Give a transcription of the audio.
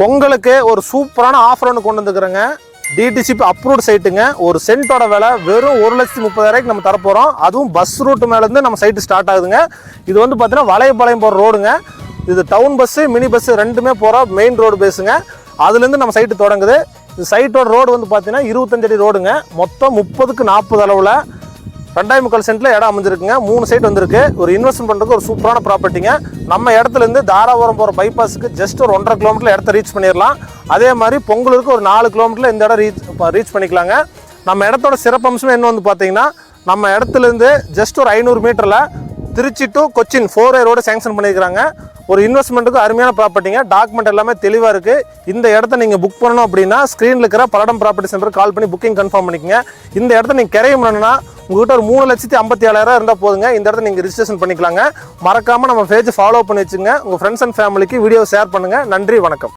பொங்கலுக்கு ஒரு சூப்பரான ஆஃபர் ஒன்று கொண்டு வந்துக்கிறேங்க. DTCP approved சைட்டுங்க. ஒரு சென்ட்டோட விலை வெறும் 1,30,000 நம்ம தரப்போகிறோம். அதுவும் பஸ் ரூட் மேலேருந்து நம்ம சைட்டு ஸ்டார்ட் ஆகுதுங்க. இது வந்து பார்த்தீங்கன்னா வளையபாளையம் போகிற ரோடுங்க. இது டவுன் பஸ்ஸு மினி பஸ்ஸு ரெண்டுமே போகிற மெயின் ரோடு பேஸுங்க. அதுலேருந்து நம்ம சைட்டு தொடங்குது. இது சைட்டோட ரோடு வந்து பார்த்தீங்கன்னா 25 அடி ரோடுங்க. மொத்தம் 30க்கு 40 அளவில் 2.25 சென்ட்டில் இடம் அமைஞ்சிருக்குங்க. 3 சைட் வந்திருக்கு. ஒரு இன்வெஸ்ட்மெண்ட் பண்ணுறதுக்கு ஒரு சூப்பரான ப்ராப்பர்ட்டிங்க. நம்ம இடத்துலேருந்து தாராபுரம் போகிற பைபாஸுக்கு ஜஸ்ட் ஒரு 1.5 கிலோமீட்டரில் இடத்த ரீச் பண்ணிடலாம். அதே மாதிரி பொங்கலுக்கு ஒரு 4 கிலோமீட்டரில் இந்த இடம் ரீச் பண்ணிக்கலாங்க. நம்ம இடத்தோட சிறப்பம்சம் என்ன வந்து பார்த்தீங்கன்னா, நம்ம இடத்துலேருந்து ஜஸ்ட் ஒரு 500 மீட்டரில் Trichy to Cochin 4A road sanction பண்ணியிருக்கிறாங்க. ஒரு இன்வெஸ்ட்மெண்ட்டுக்கு அருமையான ப்ராப்பர்ட்டிங்க. டாக்குமெண்ட் எல்லாமே தெளிவாக இருக்குது. இந்த இடத்த நீங்கள் புக் பண்ணணும் அப்படின்னா ஸ்க்ரீனில் இருக்கிற பல்லடம் ப்ராப்பர்ட்டி சென்டர் கால் பண்ணி புக்கிங் கன்ஃபார்ம் பண்ணிக்கங்க. இந்த இடத்த நீங்கள் கிரையம் பண்ணணும்னா உங்கள்கிட்ட ஒரு 3,57,000 இருந்தால் போதுங்க. இந்த இடத்த நீங்கள் ரிஜிஸ்ட்ரேஷன் பண்ணிக்கலாங்க. மறக்காமல் நம்ம பேஜ் ஃபாலோ பண்ணி வச்சுங்க. உங்கள் ஃப்ரெண்ட்ஸ் அண்ட் ஃபேமிலிக்கு வீடியோ ஷேர் பண்ணுங்கள். நன்றி, வணக்கம்.